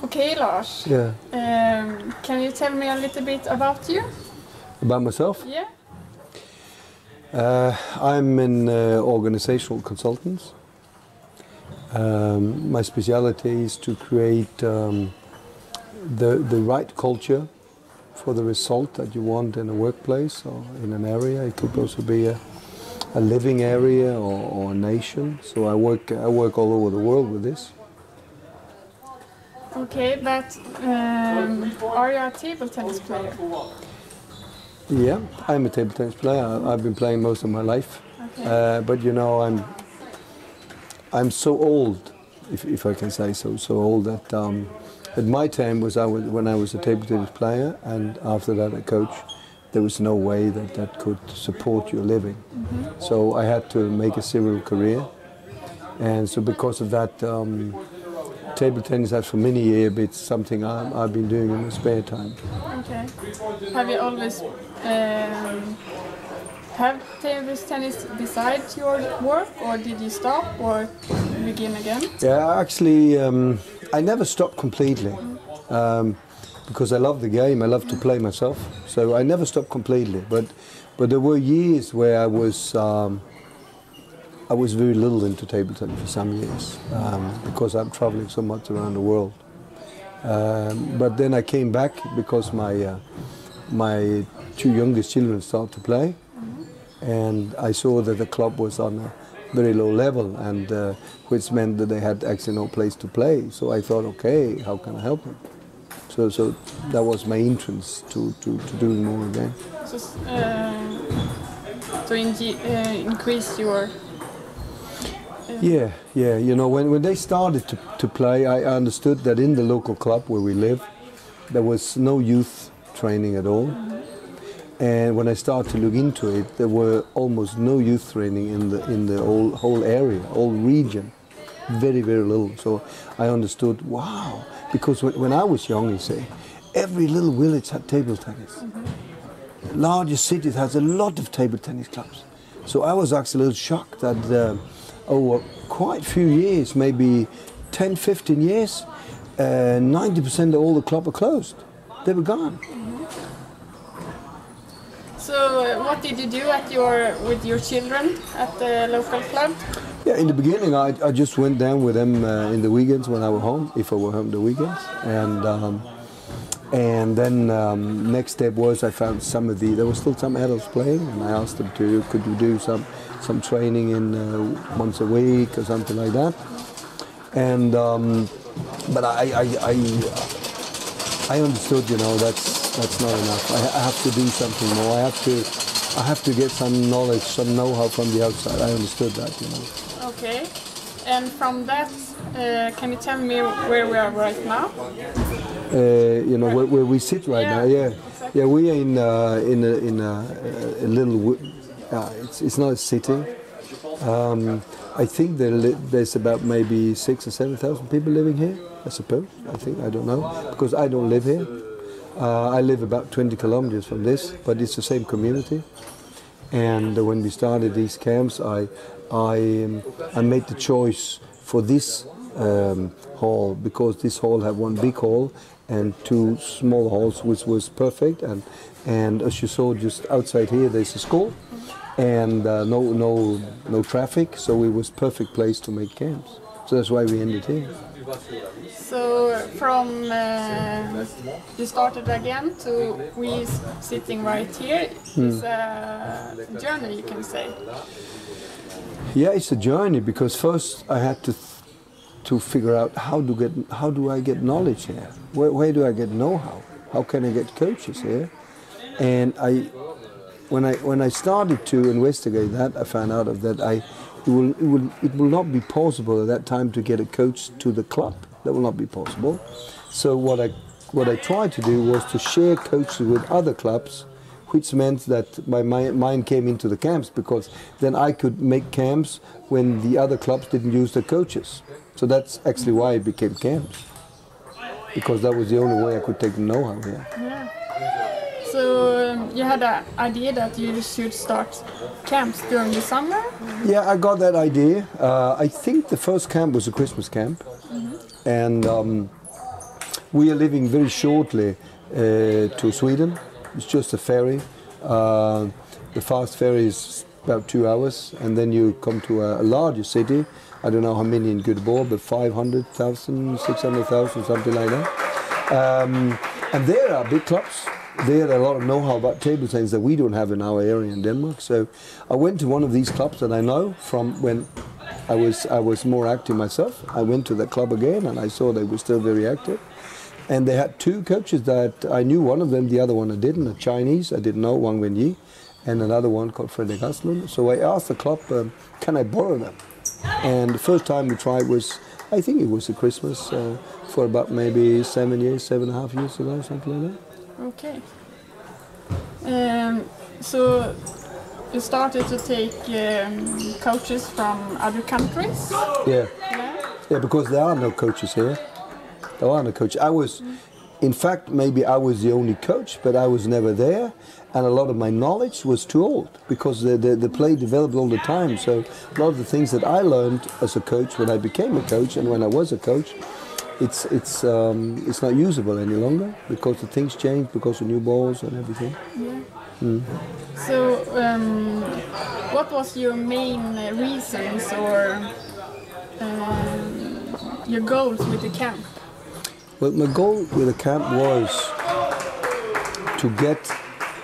Okay, Lars. Yeah. Can you tell me a little bit about you? About myself? Yeah. I'm an organizational consultant. My specialty is to create the right culture for the result that you want in a workplace or in an area. It could also be a living area or a nation. So I work all over the world with this. Okay, but are you a table tennis player? Yeah, I'm a table tennis player. I've been playing most of my life. Okay. But you know, I'm so old, if I can say so old that at my time when I was a table tennis player, and after that a coach, there was no way that could support your living. Mm-hmm. So I had to make a serial career, and so because of that, table tennis has for many years been something I've been doing in my spare time. Okay. Have you always have table tennis besides your work, or did you stop or begin again? Yeah, actually, I never stopped completely because I love the game. I love to play myself, so I never stopped completely. But there were years where I was very little into table tennis for some years because I'm traveling so much around the world. But then I came back because my two youngest children started to play, and I saw that the club was on a very low level, and which meant that they had actually no place to play. So I thought, okay, how can I help them? So that was my entrance to doing more again. So, to increase your... Yeah. You know, when they started to play, I understood that in the local club where we live, there was no youth training at all. And when I started to look into it, there were almost no youth training in the whole area, whole region. Very, very little. So I understood, wow, because when I was young, you see, every little village had table tennis. Largest cities has a lot of table tennis clubs. So I was actually a little shocked that over quite a few years, maybe 10, 15 years, 90% of all the clubs are closed. They were gone. So what did you do with your children at the local club? Yeah, in the beginning I just went down with them in the weekends when I was home, if I were home the weekends. And then next step was I found there were still some adults playing, and I asked them could you do some training in once a week or something like that. And but I understood, you know, that's not enough. I have to do something more. I have to get some knowledge, some know-how from the outside. I understood that, you know. Okay. And from that, can you tell me where we are right now? You know, where we sit right now. Yeah. Exactly. Yeah, we are in a little. It's not a city. I think there's about maybe 6,000 or 7,000 people living here. I suppose. I don't know, because I don't live here. I live about 20 kilometers from this, but it's the same community. And when we started these camps, I made the choice for this hall, because this hall had one big hall and two small halls, which was perfect. And as you saw, just outside here, there's a school, and no traffic, so it was perfect place to make camps. So that's why we ended here. So from you started again to we sitting right here is a journey, you can say. Yeah, it's a journey, because first I had to figure out how do I get knowledge here? Where do I get know-how? How can I get coaches here? And when I started to investigate that, I found out that it will not be possible at that time to get a coach to the club. That will not be possible. So what I tried to do was to share coaches with other clubs, which meant that my mind came into the camps, because then I could make camps when the other clubs didn't use their coaches. So that's actually why it became camps, because that was the only way I could take the know-how here. Yeah. So you had an idea that you should start camps during the summer? Yeah, I got that idea. I think the first camp was a Christmas camp. And We are living very shortly to Sweden. It's just a ferry. The fast ferry is about 2 hours, and then you come to a larger city. I don't know how many in Gothenburg, but 500,000, 600,000, something like that. And there are big clubs. There are a lot of know-how about table tennis that we don't have in our area in Denmark. So I went to one of these clubs that I know from when I was more active myself. I went to the club again, and I saw they were still very active. And they had 2 coaches that I knew. One of them, the other one I didn't. A Chinese, I didn't know, Wang Wenyi, and another one called Fredrik Asplund. So I asked the club, can I borrow them? And the first time we tried was, I think it was a Christmas, for about maybe 7 years, 7.5 years ago, something like that. Okay. So you started to take coaches from other countries? Yeah. Yeah, because there are no coaches here. There are no coaches. In fact, maybe I was the only coach, but I was never there. And a lot of my knowledge was too old because the play developed all the time. So a lot of the things that I learned as a coach when I became a coach and when I was a coach, it's not usable any longer because the things change because of new balls and everything. Yeah. So what was your main reasons or your goals with the camp? Well, my goal with the camp was to get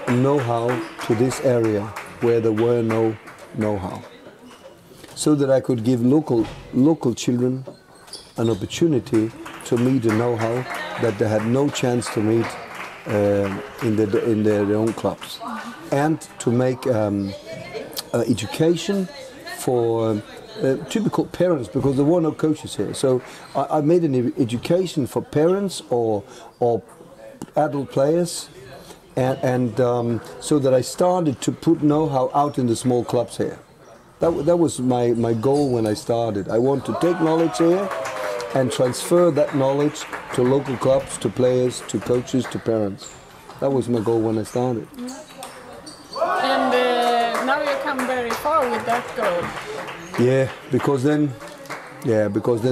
know-how to this area where there were no know-how, so that I could give local children an opportunity to meet the know-how that they had no chance to meet in their own clubs, and to make education for typical parents, because there were no coaches here. So I made an education for parents or adult players, and so that I started to put know-how out in the small clubs here. That was my goal when I started. I want to take knowledge here and transfer that knowledge to local clubs, to players, to coaches, to parents. That was my goal when I started. And now you come very far with that goal. Yeah, because then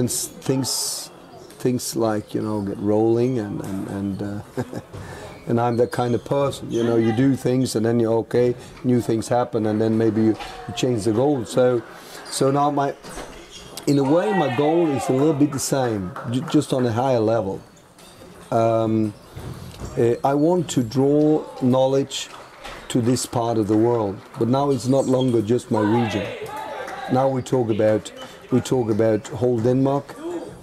things like, you know, get rolling, and and I'm that kind of person. You know, you do things and then you're okay, new things happen, and then maybe you change the goal. So now in a way, my goal is a little bit the same, just on a higher level. I want to draw knowledge to this part of the world, but now it's not longer just my region. Now we talk about whole Denmark,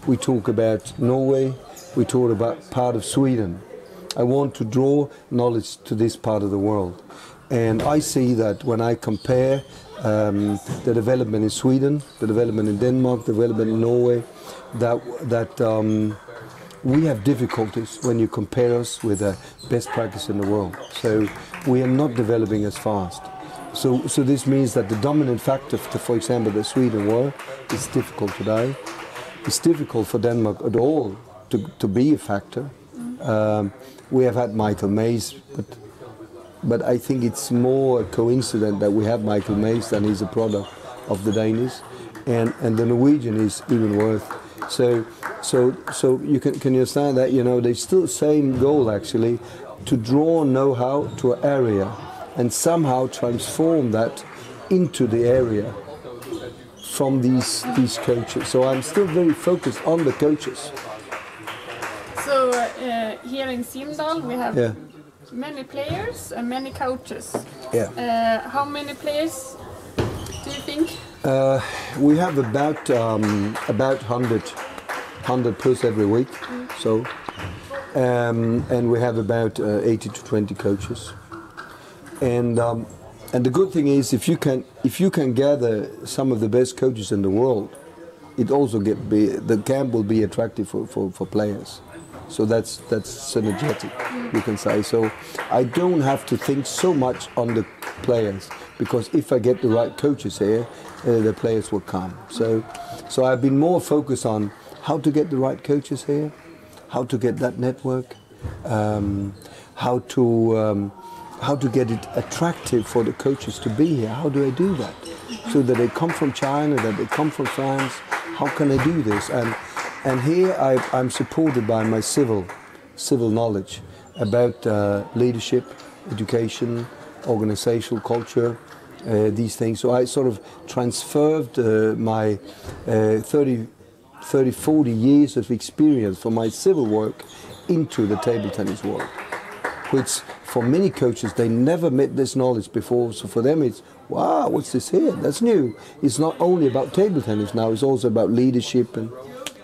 we talk about Norway, we talk about part of Sweden. I want to draw knowledge to this part of the world, and I see that when I compare the development in Sweden, the development in Denmark, the development in Norway, that we have difficulties when you compare us with the best practice in the world. So we are not developing as fast. So this means that the dominant factor, for example, that Sweden were, is difficult today. It's difficult for Denmark at all to be a factor. We have had Michael Mays, but I think it's more a coincidence that we have Michael Mays than he's a product of the Danish, and the Norwegian is even worse. So you can understand that, you know, they still the same goal actually, to draw know-how to an area and somehow transform that into the area from these coaches. So I'm still very focused on the coaches. So here in Simdal we have many players and many coaches. Yeah. How many players do you think? We have about 100 plus every week. So, and we have about 80 to 20 coaches. And the good thing is, if you can gather some of the best coaches in the world, it also the camp will be attractive for players. So that's synergetic, you can say. So I don't have to think so much on the players, because if I get the right coaches here, the players will come. So I've been more focused on how to get the right coaches here, how to get that network, how to get it attractive for the coaches to be here. How do I do that? So that they come from China, that they come from France. How can I do this? And here I'm supported by my civil civil knowledge about leadership, education, organizational culture, these things. So I sort of transferred my 30, 40 years of experience from my civil work into the table tennis world, which for many coaches, they never met this knowledge before. So for them it's, wow, what's this here? That's new. It's not only about table tennis now, it's also about leadership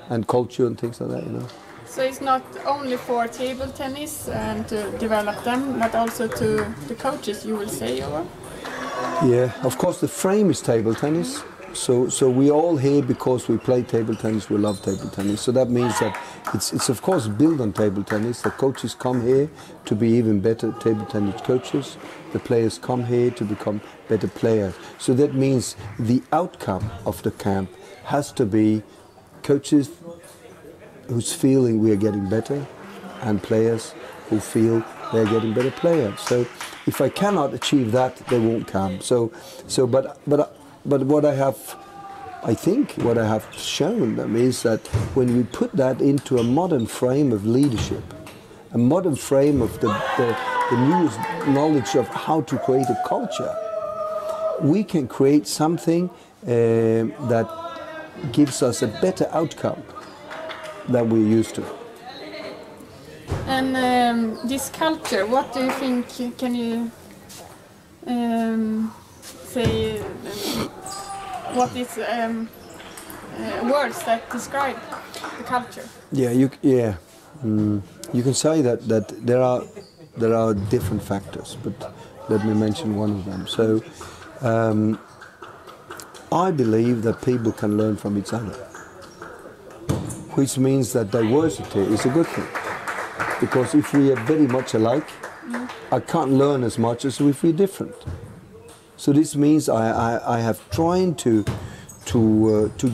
and culture and things like that, you know. So it's not only for table tennis and to develop them, but also to the coaches, you will say, or? Yeah, of course the frame is table tennis. So we all here because we play table tennis, we love table tennis. So that means that it's of course built on table tennis. The coaches come here to be even better table tennis coaches. The players come here to become better players. So that means the outcome of the camp has to be coaches who's feeling we are getting better and players who feel they're getting better players. So if I cannot achieve that, they won't come. But what I think what I have shown them is that when we put that into a modern frame of leadership, a modern frame of the newest knowledge of how to create a culture, we can create something that gives us a better outcome than we're used to. And this culture, what do you think, can you say, what is words that describe the culture? Yeah, you can say that there are different factors, but let me mention one of them. So I believe that people can learn from each other, which means that diversity is a good thing. Because if we are very much alike, I can't learn as much as if we're different. So this means I have tried to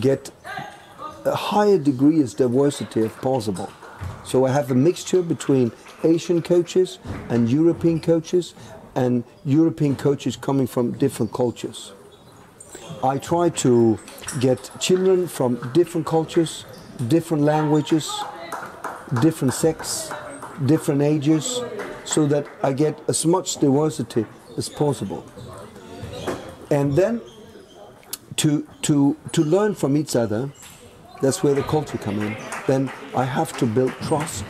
get a higher degree of diversity if possible. So I have a mixture between Asian coaches and European coaches coming from different cultures. I try to get children from different cultures, different languages, different sex, different ages, so that I get as much diversity as possible. And then to learn from each other, that's where the culture comes in. Then I have to build trust.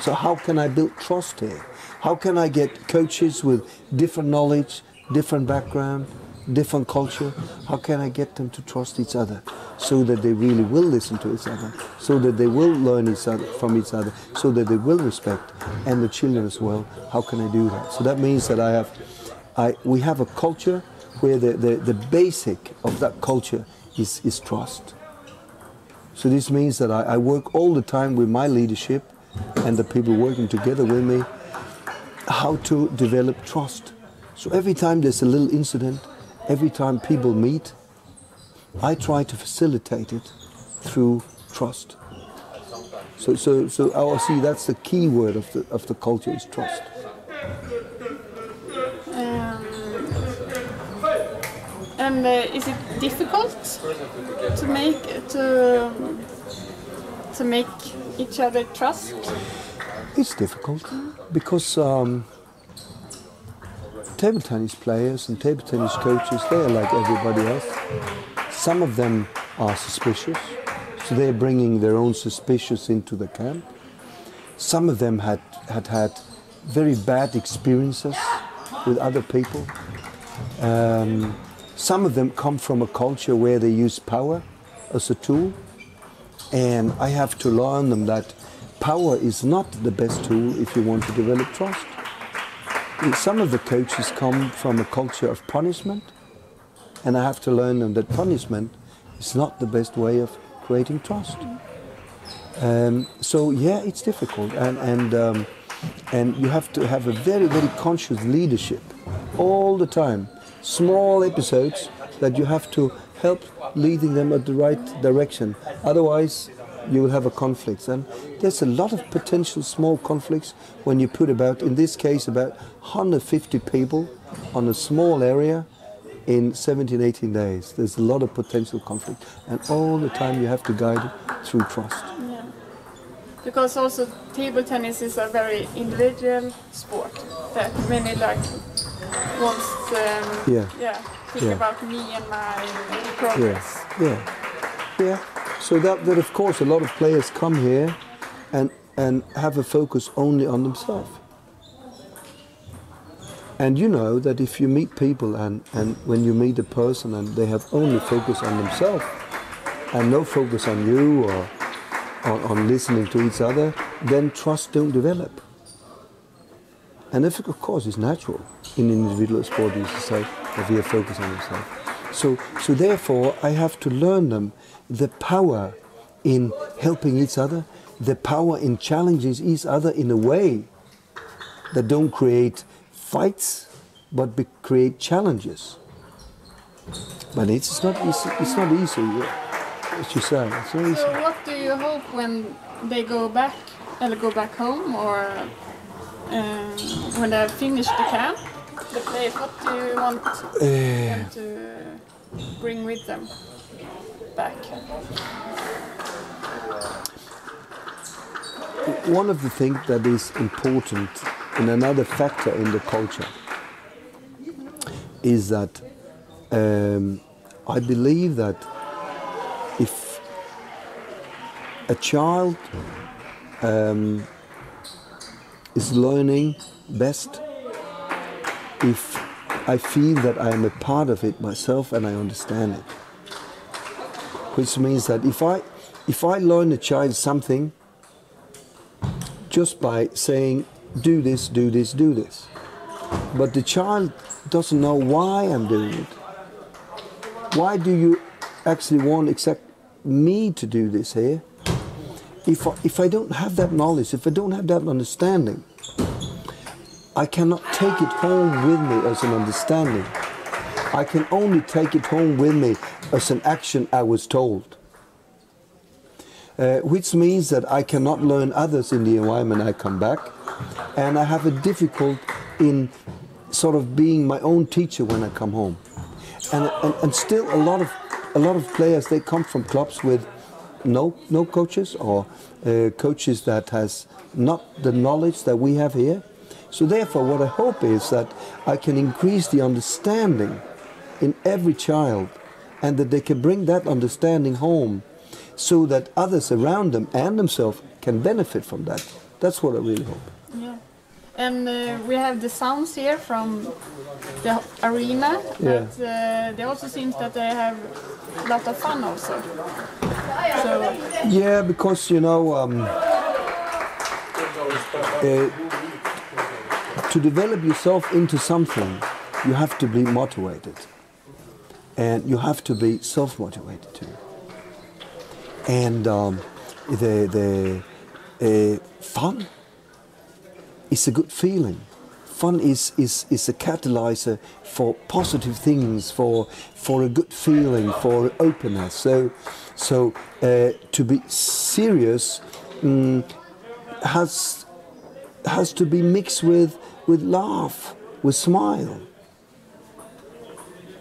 So how can I build trust here? How can I get coaches with different knowledge, different background, different culture? How can I get them to trust each other so that they really will listen to each other, so that they will learn from each other, so that they will respect, and the children as well? How can I do that? So that means that we have a culture where the basic of that culture is trust. So this means that I work all the time with my leadership and the people working together with me, how to develop trust. So every time there's a little incident, every time people meet, I try to facilitate it through trust. So I see that's the key word of the culture is trust. And is it difficult to make each other trust? It's difficult because table tennis players and table tennis coaches, they are like everybody else. Some of them are suspicious, so they're bringing their own suspicions into the camp. Some of them had very bad experiences with other people. Some of them come from a culture where they use power as a tool, and I have to learn them that power is not the best tool if you want to develop trust. Some of the coaches come from a culture of punishment, and I have to learn them that punishment is not the best way of creating trust. So yeah, it's difficult, and you have to have a very, very conscious leadership all the time. Small episodes that you have to help leading them at the right direction. Otherwise, you will have a conflict. And there's a lot of potential small conflicts when you put in this case, about 150 people on a small area in 17, 18 days. There's a lot of potential conflict. And all the time you have to guide it through trust. Yeah. Because also table tennis is a very individual sport that many like wants think about me and my progress. Yeah. So that of course a lot of players come here and have a focus only on themselves. And you know that if you meet people and when you meet a person and they have only focus on themselves and no focus on you or on listening to each other, then trust don't develop. And if, of course, it's natural in individual sport, you say that we have focus on themselves. So therefore, I have to learn them the power in helping each other, the power in challenging each other in a way that don't create fights, but create challenges. But it's not easy. It's not easy. What you say? It's not easy. So what do you hope when they go back home, or when they have finished the camp, the players? What do you want them to bring with them back? One of the things that is important and another factor in the culture is that I believe that if a child is learning best if I feel that I am a part of it myself and I understand it. Which means that if I learn a child something just by saying do this, do this, do this, but the child doesn't know why I'm doing it. Why do you actually want me to do this here? If I don't have that knowledge, if I don't have that understanding, I cannot take it home with me as an understanding. I can only take it home with me as an action I was told. Which means that I cannot learn others in the environment I come back, and I have a difficult in sort of being my own teacher when I come home. And still a lot of players, they come from clubs with no coaches or coaches that has not the knowledge that we have here. So therefore what I hope is that I can increase the understanding in every child and that they can bring that understanding home so that others around them and themselves can benefit from that. That's what I really hope. Yeah. And we have the sounds here from the arena, but it also seems that they have a lot of fun also. So. Yeah, because you know, to develop yourself into something, you have to be motivated, and you have to be self-motivated too. And the fun is a good feeling. Fun is a catalyzer for positive things, for a good feeling, for openness. So to be serious has to be mixed with laugh, with smile.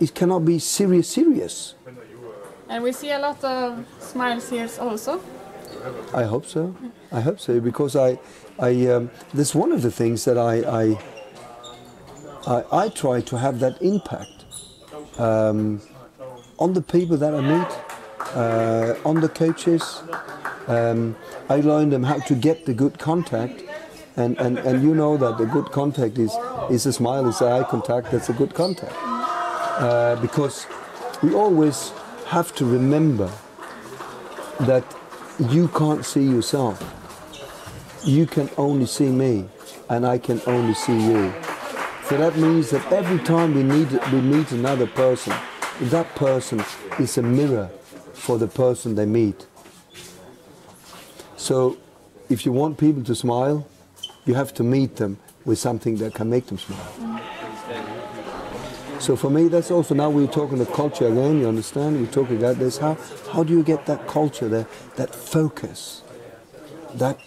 It cannot be serious. And we see a lot of smiles here also. I hope so. I hope so, because that's one of the things that I try to have that impact on the people that I meet, on the coaches. I learn them how to get the good contact, and you know that the good contact is a smile, is eye contact. That's a good contact, because we always have to remember that you can't see yourself. You can only see me, and I can only see you. So that means that every time we meet another person, that person is a mirror for the person they meet. So if you want people to smile, you have to meet them with something that can make them smile. So for me, that's also, now we're talking the culture again, you understand? We're talking about this. How do you get that culture, that focus, that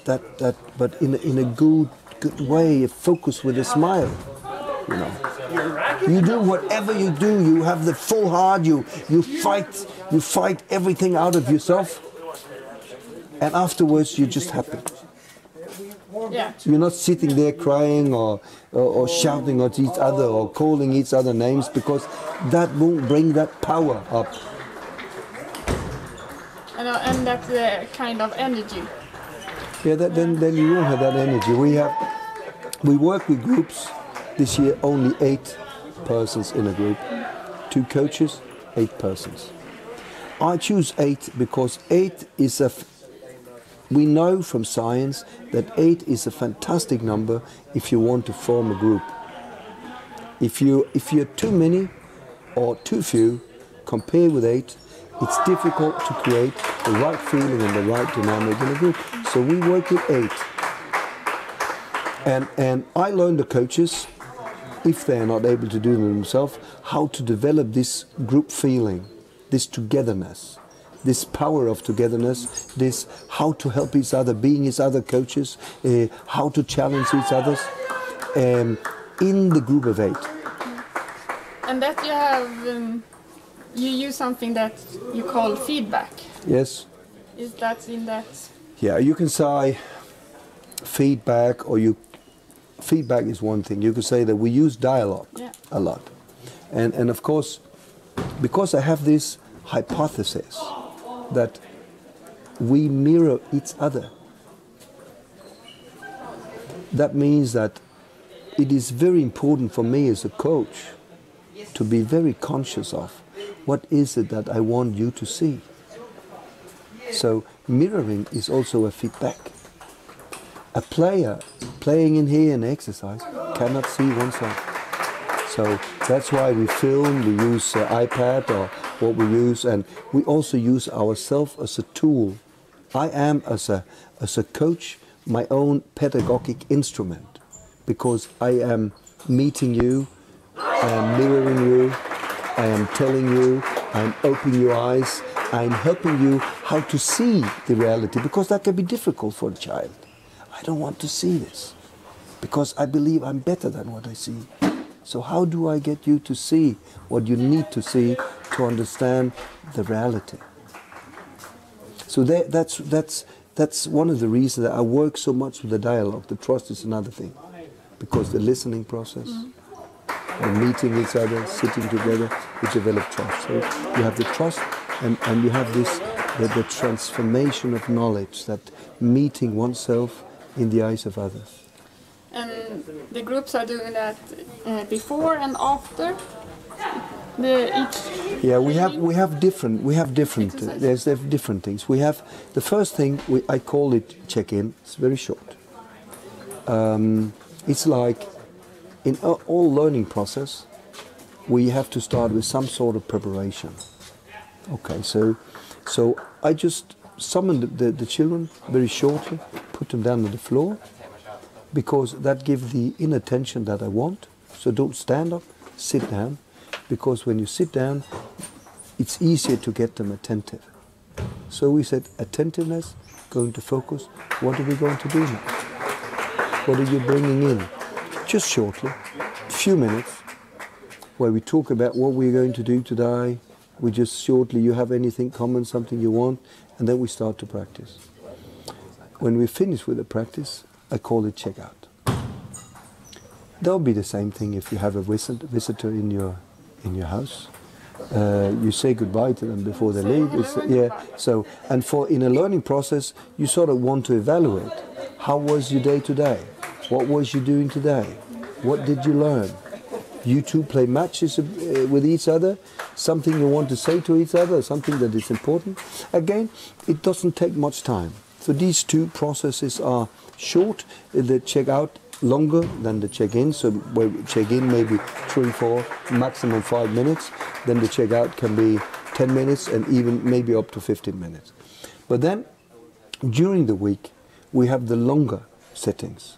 but in a good way, a focus with a smile, you know? You do whatever you do, you have the full heart, you fight everything out of yourself, and afterwards you're just happy. Yeah. You're not sitting there crying or shouting at each other or calling each other names, because that won't bring that power up. And that's the kind of energy. Yeah, then you won't have that energy. We work with groups. This year only 8 persons in a group. 2 coaches, 8 persons. I choose 8 because 8 is we know from science that 8 is a fantastic number if you want to form a group. If you're too many or too few, compare with 8, it's difficult to create the right feeling and the right dynamic in a group. So we work with 8. And I learn the coaches, if they're not able to do it themselves, how to develop this group feeling, this togetherness, this power of togetherness, this how to help each other, being each other coaches, how to challenge each other in the group of 8. And that you have, you use something that you call feedback. Yes. Is that in that? Yeah, you can say feedback, feedback is one thing. You could say that we use dialogue a lot. And of course, because I have this hypothesis that we mirror each other, that means that it is very important for me as a coach to be very conscious of what is it that I want you to see. So mirroring is also a feedback. A player playing in here in exercise cannot see oneself. So that's why we film, we use iPad or what we use, and we also use ourselves as a tool. I am, as a coach, my own pedagogic instrument, because I am meeting you, I am mirroring you, I am telling you, I am opening your eyes, I am helping you how to see the reality, because that can be difficult for a child. I don't want to see this, because I believe I'm better than what I see. So how do I get you to see what you need to see to understand the reality? So that's one of the reasons that I work so much with the dialogue. The trust is another thing, because the listening process, the meeting each other, sitting together, we develop trust. So you have the trust, and you have this the transformation of knowledge, that meeting oneself in the eyes of others. And the groups are doing that before and after each. Yeah, we have different. There's different things. We have the first thing. I call it check-in. It's very short. It's like in all learning process, we have to start with some sort of preparation. Okay, so I just summoned the children very shortly, put them down on the floor, because that gives the inner tension that I want. So don't stand up, sit down, because when you sit down, it's easier to get them attentive. So we said, attentiveness, going to focus. What are we going to do now? What are you bringing in? Just shortly, a few minutes, where we talk about what we're going to do today. We just shortly, you have anything common, something you want, and then we start to practice. When we finish with the practice, I call it checkout. That'll be the same thing if you have a visitor in your house. You say goodbye to them before they leave. So in a learning process, you sort of want to evaluate. How was your day today? What was you doing today? What did you learn? You two play matches with each other, something you want to say to each other, something that is important. Again, it doesn't take much time. So these two processes are short. The check-out longer than the check-in. So where check-in maybe 3, 4, maximum 5 minutes. Then the check-out can be 10 minutes and even maybe up to 15 minutes. But then during the week, we have the longer settings.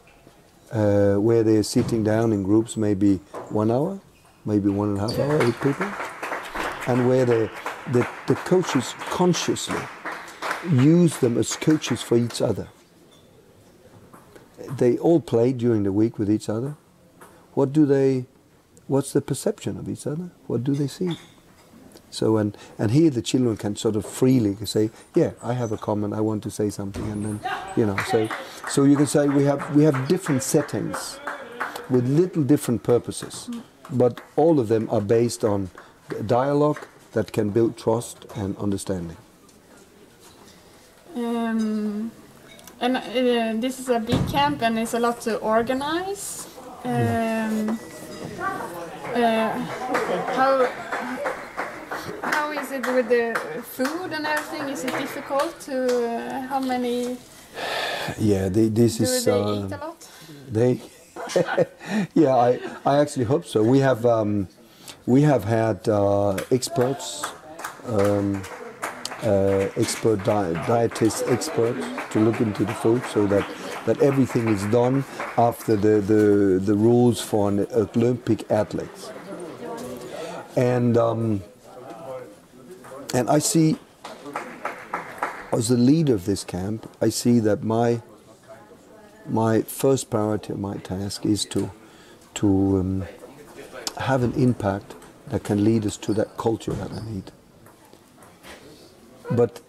Where they're sitting down in groups, maybe 1 hour, maybe 1.5 hours, 8 people, and where the coaches consciously use them as coaches for each other. They all play during the week with each other. What's the perception of each other? What do they see? So and here the children can sort of freely say, yeah, I have a comment, I want to say something, and then so you can say we have different settings with little different purposes, but all of them are based on dialogue that can build trust and understanding. And this is a big camp, and it's a lot to organize. How is it with the food and everything? Is it difficult to how many? Yeah, do they eat a lot? They, yeah, I actually hope so. We have had experts, dietist experts to look into the food, so that everything is done after the rules for an Olympic athlete. And I see, as the leader of this camp, I see that my first priority, my task is to have an impact that can lead us to that culture that I need. But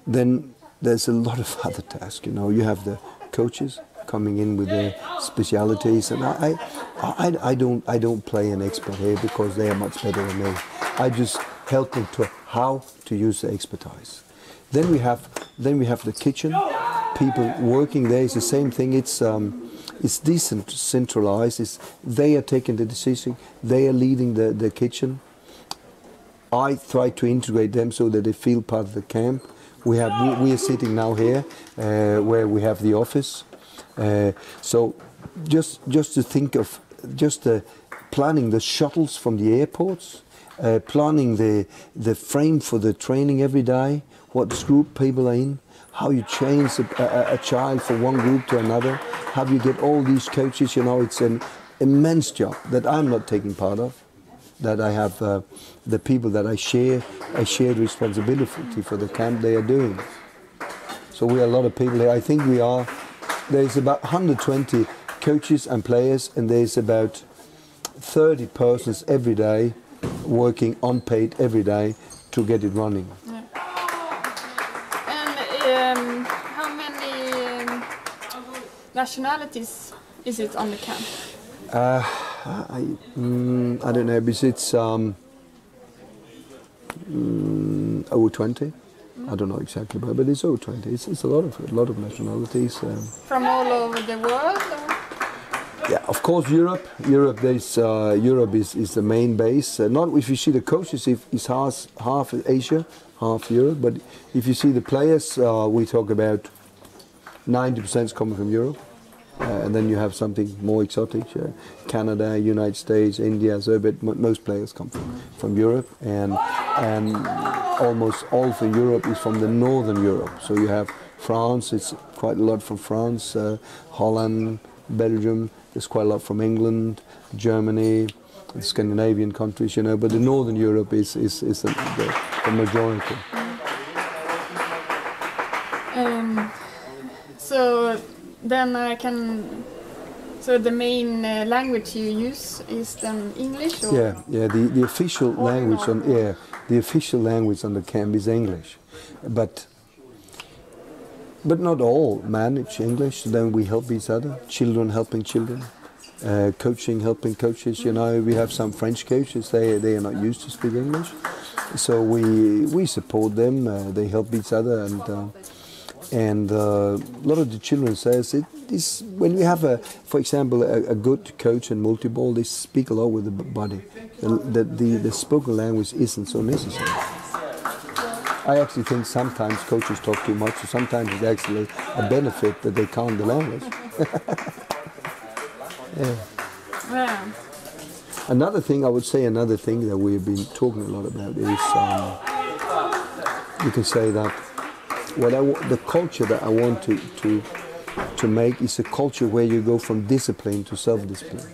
then there's a lot of other tasks. You have the coaches coming in with their specialities, and I don't play an expert here because they are much better than me. I just help them to how to use the expertise. Then we have the kitchen. People working there is the same thing. It's decentralized. They are taking the decision. They are leading the kitchen. I try to integrate them so that they feel part of the camp. We are sitting now here where we have the office. So just to think of planning the shuttles from the airports, planning the frame for the training every day, what group people are in, how you change a child from one group to another, how you get all these coaches. It's an immense job that I'm not taking part of. That I have the people that I share the responsibility for the camp they are doing. So we are a lot of people here. I think there's about 120 coaches and players, and there's about 30 persons every day working unpaid every day to get it running. Yeah. And how many nationalities is it on the camp? I don't know, because it's over 20. I don't know exactly, but it's over 20. It's a lot of nationalities. From all over the world? Or? Yeah, of course, Europe. Europe is the main base. Not if you see the coaches, it's half Asia, half Europe. But if you see the players, we talk about 90% coming from Europe. And then you have something more exotic, Canada, United States, India. So, but most players come from Europe, and almost all from Europe is from the northern Europe. So you have France. It's quite a lot from France, Holland, Belgium. There's quite a lot from England, Germany, the Scandinavian countries. But the northern Europe is the majority. So. Then so the main language you use is then English? Or? Yeah. The official language the official language on the camp is English, but not all manage English. Then we help each other. Children helping children, coaching helping coaches. We have some French coaches. They are not used to speak English, so we support them. They help each other, and a lot of the children says it is when we have for example, a good coach in multi-ball, they speak a lot with the body. The spoken language isn't so necessary. I actually think sometimes coaches talk too much, so sometimes it's actually a benefit that they can't the language. Yeah. Another thing that we've been talking a lot about is you can say that the culture that I want to make is a culture where you go from discipline to self-discipline.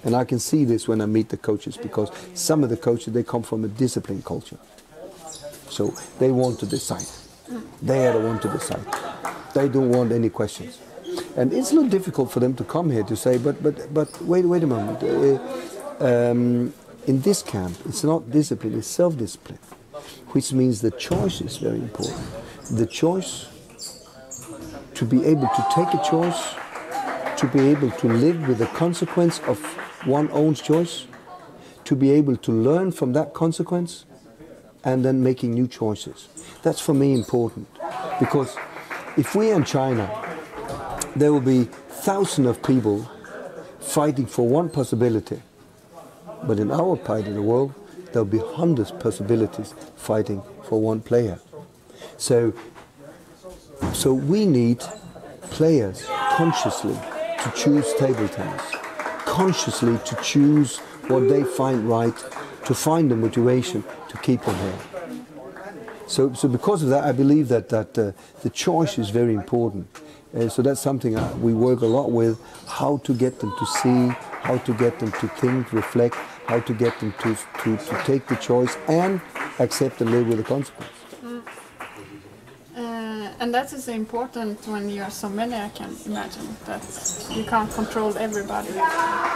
And I can see this when I meet the coaches, because some of the coaches, they come from a discipline culture. So they want to decide. They are the one to decide. They don't want any questions. And it's a little difficult for them to come here to say, but wait a moment. in this camp, it's not discipline, it's self-discipline, which means the choice is very important. The choice to be able to take a choice, to be able to live with the consequence of one's own choice, to be able to learn from that consequence, and then making new choices. That's for me important, because if we are in China, there will be thousands of people fighting for one possibility, but in our part of the world, there will be hundreds of possibilities fighting for one player. So we need players consciously to choose table tennis, consciously to choose what they find right, to find the motivation to keep them here. So because of that, I believe that the choice is very important. So that's something we work a lot with, how to get them to see, how to get them to think, reflect, how to get them to take the choice and accept and live with the consequence. And that is important when you are so many, I can imagine, that you can't control everybody.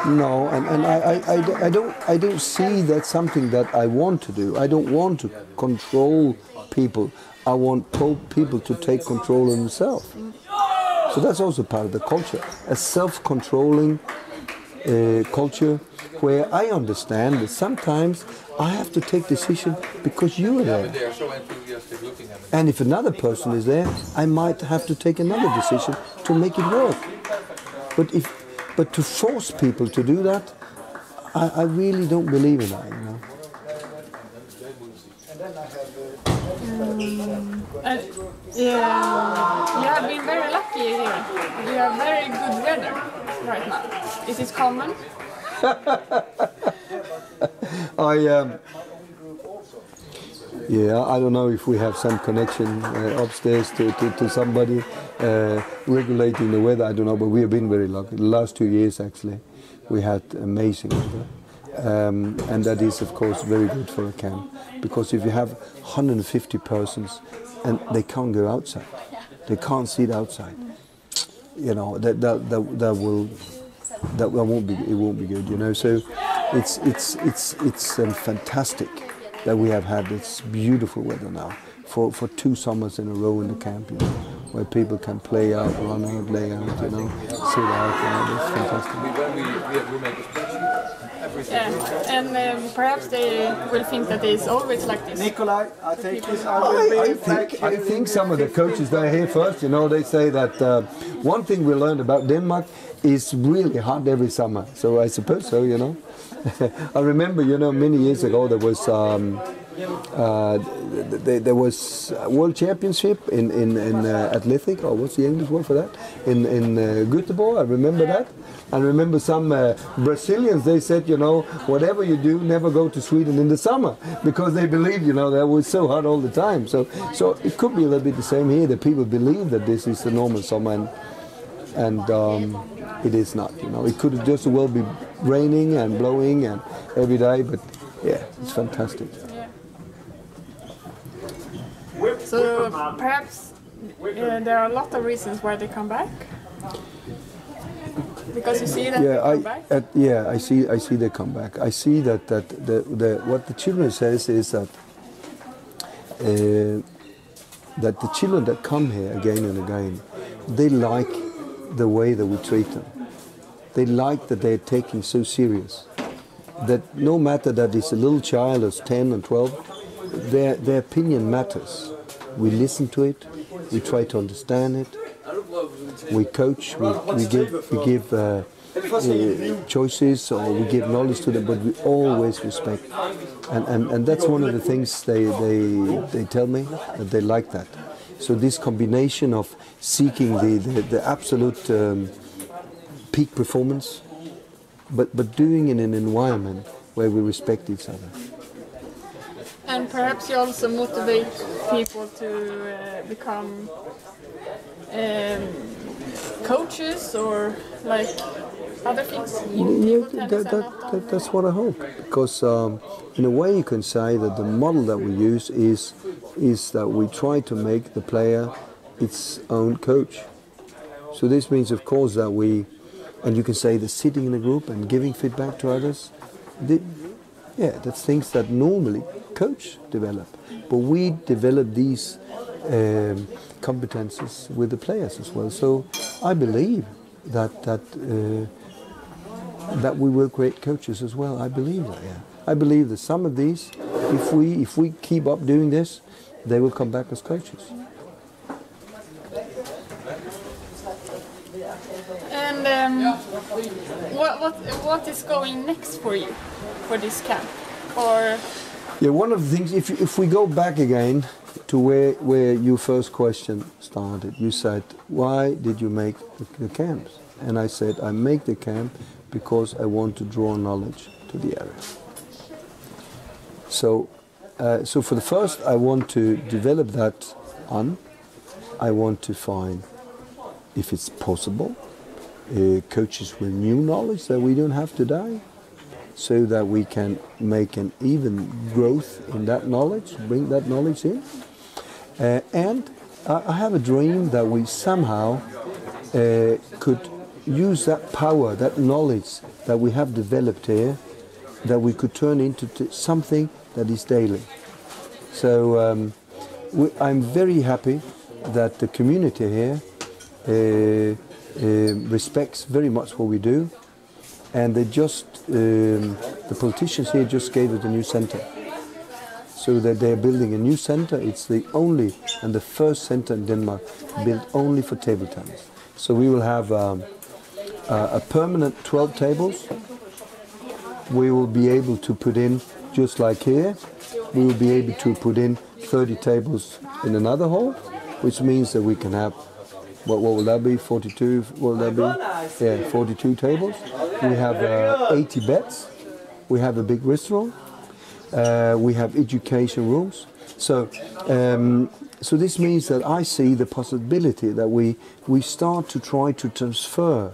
No, and I don't see that something that I want to do. I don't want to control people. I want people to take control of themselves. So that's also part of the culture, a self-controlling culture where I understand that sometimes I have to take decision because you are there. They are so enthusiastic looking at it. And if another person is there, I might have to take another decision to make it work. But to force people to do that, I really don't believe in that, you know. You have been very lucky here. You have very good weather right now. Is it common? I don't know if we have some connection upstairs to somebody regulating the weather. I don't know, but we have been very lucky. The last 2 years, actually, we had amazing weather. And that is, of course, very good for a camp, because if you have 150 persons and they can't go outside, they can't sit outside, you know, that won't be good, you know. So it's fantastic that we have had this beautiful weather now for 2 summers in a row in the camp, you know, where people can play out, run out, lay out, you know, sit out, you know. It's fantastic. We make a spreadsheet. Yeah, and perhaps they will think that it's always like this. Nikolai, I take this. I think some of the coaches that are here first, you know, they say that one thing we learned about Denmark is really hot every summer. So I suppose so, you know. I remember, you know, many years ago there was a World Championship in athletic, or what's the English word for that? In Gothenburg, I remember that. I remember some Brazilians, they said, you know, whatever you do, never go to Sweden in the summer, because they believe, you know, that it was so hot all the time. So it could be a little bit the same here, that people believe that this is the normal summer, and it is not, you know. It could just as well be raining and blowing and every day, but yeah, it's fantastic. Yeah. So perhaps there are a lot of reasons why they come back. Because you see that they come back? I see they come back. I see that what the children says is that the children that come here again and again, they like the way that we treat them. They like that they're taking so serious. That no matter that it's a little child that's 10 and 12, their opinion matters. We listen to it, we try to understand it, we coach, we give choices, or we give knowledge to them, but we always respect. And that's one of the things they tell me, that they like that. So this combination of seeking the absolute peak performance, but doing it in an environment where we respect each other. And perhaps you also motivate people to become coaches or like other things? That's what I hope. Because in a way you can say that the model that we use is that we try to make the player its own coach. So this means, of course, that we, and you can say that sitting in a group and giving feedback to others, Yeah, that's things that normally coach develop. But we develop these competences with the players as well. So I believe that we will create coaches as well. I believe that. Yeah, I believe that some of these, if we keep up doing this, they will come back as coaches. And what is going next for you for this camp? Or yeah, one of the things, if we go back again to where your first question started, you said, why did you make the camps? And I said, I make the camp because I want to draw knowledge to the area. So for the first, I want to develop that on. I want to find, if it's possible, coaches with new knowledge that we don't have today, so that we can make an even growth in that knowledge, bring that knowledge in. And I have a dream that we somehow could use that power, that knowledge that we have developed here, that we could turn into something that is daily. So I'm very happy that the community here respects very much what we do, and they just the politicians here just gave it a new center, so that they're building a new center. It's the only and the first center in Denmark built only for table tennis. So we will have a permanent 12 tables. We will be able to put in, just like here, we will be able to put in 30 tables in another hall, which means that we can have, what will that be, 42, what will that be? Yeah, 42 tables. We have 80 beds. We have a big restaurant. We have education rooms. So this means that I see the possibility that we start to try to transfer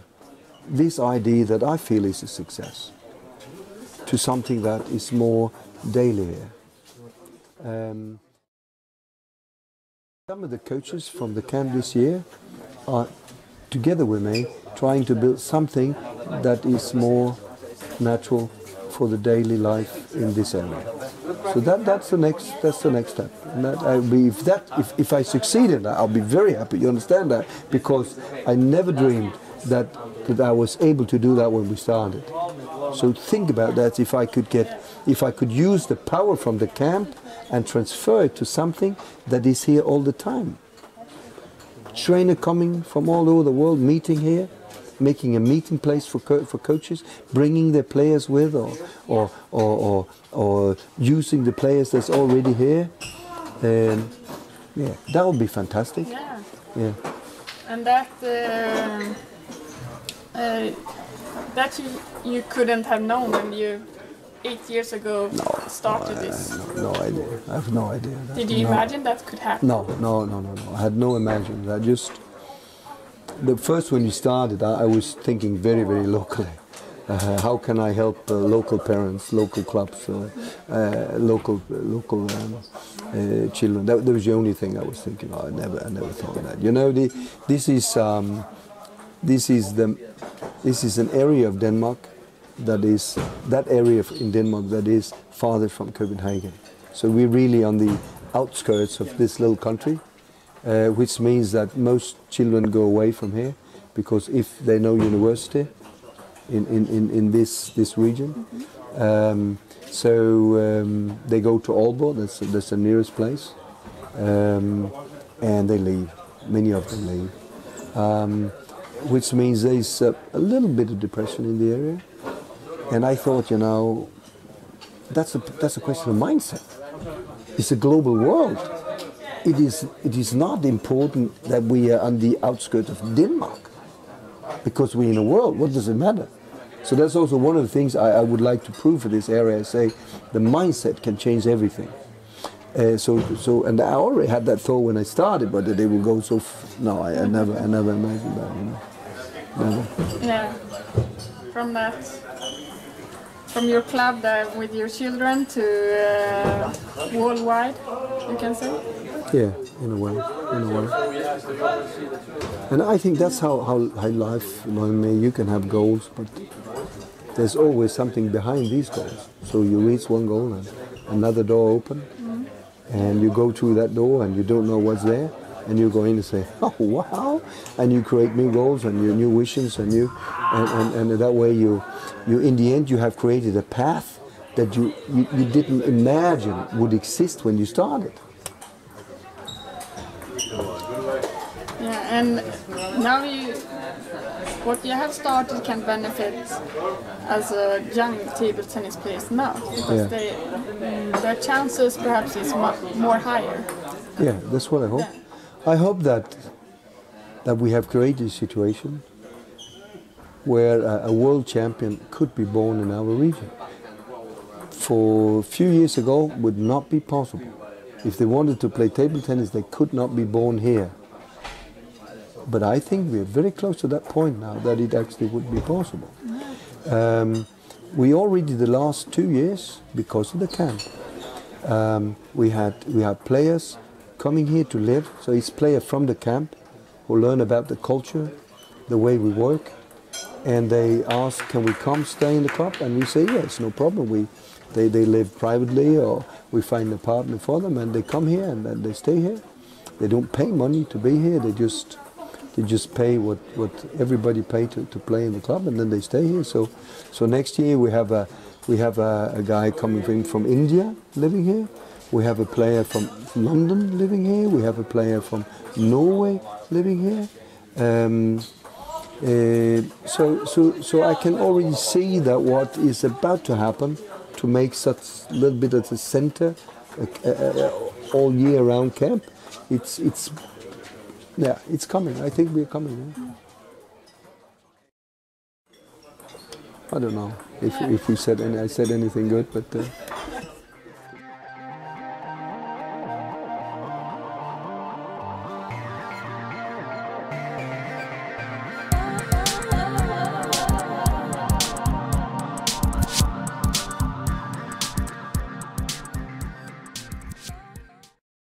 this idea that I feel is a success to something that is more daily here. Some of the coaches from the camp this year are together with me trying to build something that is more natural for the daily life in this area. So that's the next step. And that I'll be, if I succeed in that, I'll be very happy. You understand that? Because I never dreamed that I was able to do that when we started. So think about that. If I could use the power from the camp and transfer it to something that is here all the time. Trainer coming from all over the world, meeting here, making a meeting place for coaches, bringing their players with, or using the players that's already here. Yeah, that would be fantastic. yeah, Yeah. and that you couldn't have known when you 8 years ago started this. No idea. I have no idea. Did you imagine that could happen? No. I had no imagination. The first when you started, I was thinking very, very locally. How can I help local parents, local clubs, local children? That was the only thing I was thinking. I never thought of that. You know, this is an area of Denmark in Denmark that is farther from Copenhagen. So we're really on the outskirts of this little country, which means that most children go away from here, because if they know university in this region, they go to Aalborg, that's the nearest place, and they leave. Many of them leave, which means there's a little bit of depression in the area. And I thought, you know, that's a question of mindset. It's a global world. It is not important that we are on the outskirts of Denmark, because we're in a world. What does it matter? So that's also one of the things I would like to prove for this area. I say the mindset can change everything. And I already had that thought when I started, but that they will go so. No, I never imagined that. You know, never. Yeah, from your club there with your children to worldwide, you can say. Yeah, in a way. And I think that's how life, you know, you can have goals, but there's always something behind these goals. So you reach one goal and another door open, and you go through that door and you don't know what's there, and you go in and say, oh wow, and you create new goals and new wishes and that way you in the end you have created a path that you didn't imagine would exist when you started. Yeah, and now what you have started can benefit as a young table tennis players now, because their chances perhaps is more higher. Yeah, that's what I hope. Yeah. I hope that we have created a situation where a world champion could be born in our region. For a few years ago, would not be possible. If they wanted to play table tennis, they could not be born here. But I think we are very close to that point now that it actually would be possible. We already the last 2 years, because of the camp, we had players coming here to live. So it's players from the camp who learn about the culture, the way we work, and they ask, can we come stay in the club? And we say, yes, no problem. They live privately, or we find an apartment for them, and they come here and then they stay here. They don't pay money to be here. They just pay what everybody pay to play in the club, and then they stay here. So next year we have a guy coming in from India living here. We have a player from London living here. We have a player from Norway living here. So I can already see that what is about to happen to make such a little bit of a center, all year round camp. It's coming. I think we're coming. Yeah. I don't know if we said I said anything good, but.